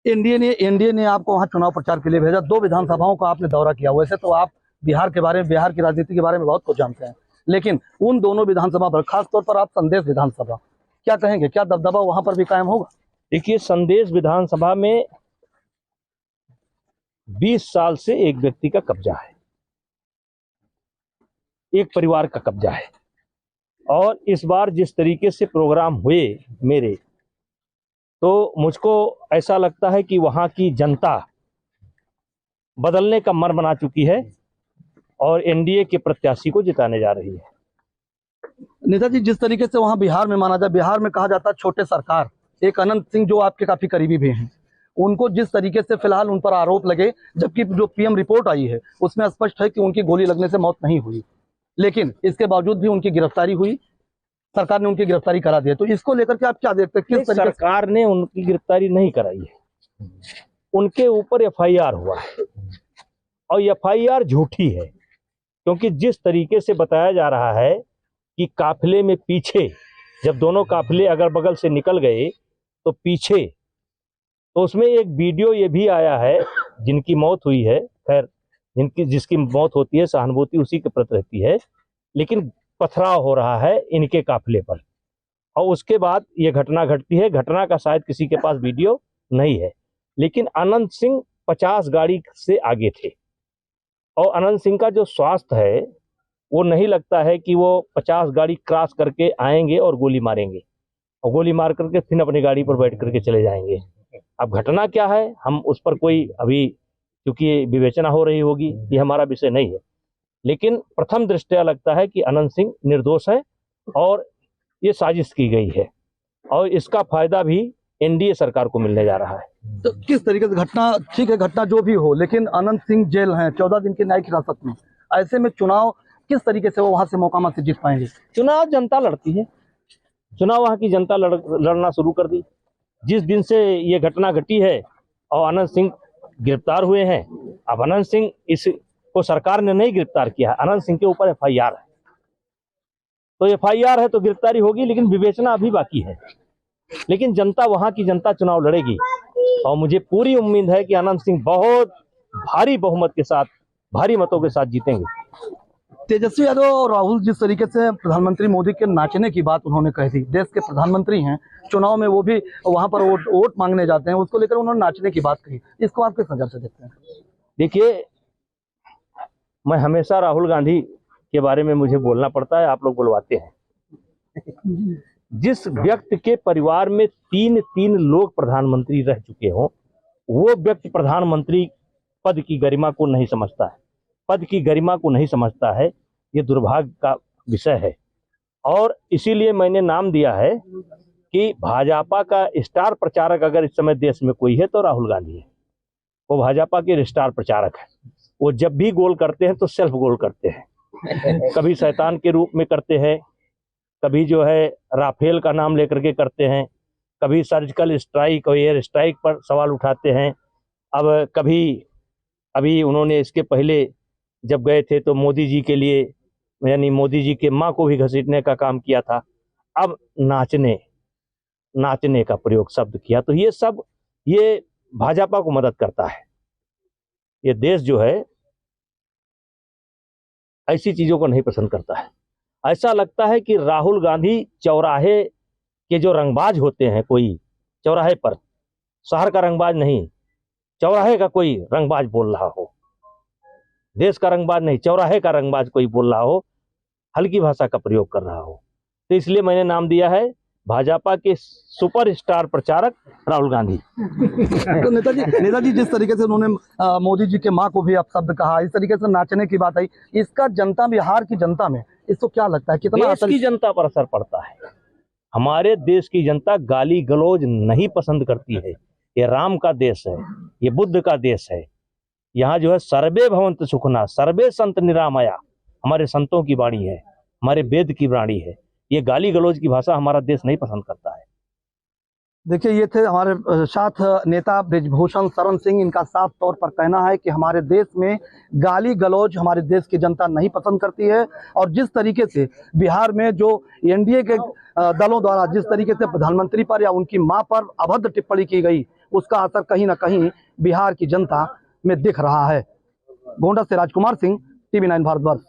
NDA ने आपको वहाँ चुनाव प्रचार के लिए भेजा, 2 विधानसभाओं का आपने दौरा किया। वैसे तो आप बिहार के बारे में, बिहार की राजनीति के बारे में बहुत कुछ जानते हैं, लेकिन उन दोनों विधानसभा पर, खासतौर पर आप संदेश विधानसभा, क्या कहेंगे, क्या दबदबा वहां पर भी कायम होगा? देखिए, संदेश विधानसभा में 20 साल से एक व्यक्ति का कब्जा है, एक परिवार का कब्जा है। और इस बार जिस तरीके से प्रोग्राम हुए मेरे, तो मुझको ऐसा लगता है कि वहां की जनता बदलने का मन बना चुकी है और एनडीए के प्रत्याशी को जिताने जा रही है। नेताजी, जिस तरीके से वहां बिहार में माना जाए, बिहार में कहा जाता है छोटे सरकार, एक अनंत सिंह जो आपके काफी करीबी भी हैं, उनको जिस तरीके से फिलहाल उन पर आरोप लगे, जबकि जो पीएम रिपोर्ट आई है उसमें स्पष्ट है कि उनकी गोली लगने से मौत नहीं हुई, लेकिन इसके बावजूद भी उनकी गिरफ्तारी हुई, सरकार ने उनकी गिरफ्तारी करा दी है। तो इसको लेकर के आप क्या देखते हैं? किस तरीके सरकार ने उनकी गिरफ्तारी नहीं कराई है, उनके ऊपर एफआईआर हुआ है और एफआईआर झूठी है, क्योंकि जिस तरीके से बताया जा रहा है कि काफिले में पीछे, जब दोनों काफिले अगल बगल से निकल गए तो पीछे, तो उसमें एक वीडियो ये भी आया है, जिनकी मौत हुई है, खैर जिसकी मौत होती है सहानुभूति उसी के प्रति रहती है, लेकिन पथराव हो रहा है इनके काफिले पर, और उसके बाद ये घटना घटती है। घटना का शायद किसी के पास वीडियो नहीं है, लेकिन अनंत सिंह 50 गाड़ी से आगे थे और अनंत सिंह का जो स्वास्थ्य है वो नहीं लगता है कि वो 50 गाड़ी क्रॉस करके आएंगे और गोली मारेंगे और गोली मार करके फिर अपनी गाड़ी पर बैठ करके चले जाएंगे। अब घटना क्या है, हम उस पर कोई अभी, क्योंकि विवेचना हो रही होगी, ये हमारा विषय नहीं है, लेकिन प्रथम दृष्टया लगता है कि अनंत सिंह निर्दोष है और ये साजिश की गई है और इसका फायदा भी एनडीए सरकार को मिलने जा रहा है। तो किस तरीके से घटना, ठीक है घटना जो भी हो, लेकिन अनंत सिंह जेल हैं 14 दिन की न्यायिक हिरासत में, ऐसे में चुनाव किस तरीके से वो वहां से मोकामा से जीत पाएंगे? चुनाव जनता लड़ती है, चुनाव वहां की जनता लड़ना शुरू कर दी। जिस दिन से ये घटना घटी है और अनंत सिंह गिरफ्तार हुए हैं, अब अनंत सिंह इसको सरकार ने नहीं गिरफ्तार किया है, अनंत सिंह के ऊपर एफआईआर है, तो एफआईआर है तो गिरफ्तारी होगी, लेकिन विवेचना अभी बाकी है। लेकिन जनता, वहां की जनता चुनाव लड़ेगी और मुझे पूरी उम्मीद है कि अनंत सिंह बहुत भारी बहुमत के साथ, भारी मतों के साथ जीतेंगे। तेजस्वी यादव और राहुल जिस तरीके से प्रधानमंत्री मोदी के नाचने की बात उन्होंने कही थी, देश के प्रधानमंत्री हैं, चुनाव में वो भी वहां पर वोट मांगने जाते हैं, उसको लेकर उन्होंने नाचने की बात कही, इसको आप किस नजर से देखते हैं? देखिए, मैं हमेशा राहुल गांधी के बारे में मुझे बोलना पड़ता है, आप लोग बुलवाते हैं। जिस व्यक्ति के परिवार में 3 लोग प्रधानमंत्री रह चुके हों, वो व्यक्ति प्रधानमंत्री पद की गरिमा को नहीं समझता है, पद की गरिमा को नहीं समझता है, ये दुर्भाग्य का विषय है। और इसीलिए मैंने नाम दिया है कि भाजपा का स्टार प्रचारक अगर इस समय देश में कोई है तो राहुल गांधी है। वो भाजपा के स्टार प्रचारक है। वो जब भी गोल करते हैं तो सेल्फ गोल करते हैं, कभी शैतान के रूप में करते हैं, कभी जो है राफेल का नाम लेकर के करते हैं, कभी सर्जिकल स्ट्राइक और एयर स्ट्राइक पर सवाल उठाते हैं। अब कभी, अभी उन्होंने इसके पहले जब गए थे तो मोदी जी के लिए, यानी मोदी जी के माँ को भी घसीटने का काम किया था। अब नाचने का प्रयोग शब्द किया, तो ये सब ये भाजपा को मदद करता है। ये देश जो है ऐसी चीजों को नहीं पसंद करता है। ऐसा लगता है कि राहुल गांधी चौराहे के जो रंगबाज होते हैं, कोई चौराहे पर, शहर का रंगबाज नहीं, चौराहे का कोई रंगबाज बोल रहा हो, देश का रंगबाज नहीं, चौराहे का रंगबाज कोई बोल रहा हो, हल्की भाषा का प्रयोग कर रहा हो, तो इसलिए मैंने नाम दिया है भाजपा के सुपरस्टार प्रचारक राहुल गांधी। तो नेताजी जिस तरीके से उन्होंने मोदी जी के माँ को भी अपशब्द कहा, इस तरीके से नाचने की बात आई, इसका जनता, बिहार की जनता में इसको क्या लगता है, कितना देश की जनता पर असर पड़ता है? हमारे देश की जनता गाली गलौज नहीं पसंद करती है। ये राम का देश है, ये बुद्ध का देश है। यहाँ जो है सर्वे भवन्तु सुखिनः, सर्वे संत निरामया, हमारे संतों की वाणी है, हमारे वेद की वाणी है। ये गाली गलौज की भाषा हमारा देश नहीं पसंद करता है। देखिए, ये थे हमारे साथ नेता बृजभूषण शरण सिंह। इनका साफ तौर पर कहना है कि हमारे देश में गाली गलौज हमारे देश की जनता नहीं पसंद करती है, और जिस तरीके से बिहार में जो एनडीए के दलों द्वारा जिस तरीके से प्रधानमंत्री पर या उनकी मां पर अभद्र टिप्पणी की गई, उसका असर कहीं ना कहीं बिहार की जनता में दिख रहा है। गोंडा से राजकुमार सिंह, TV9 भारतवर्ष।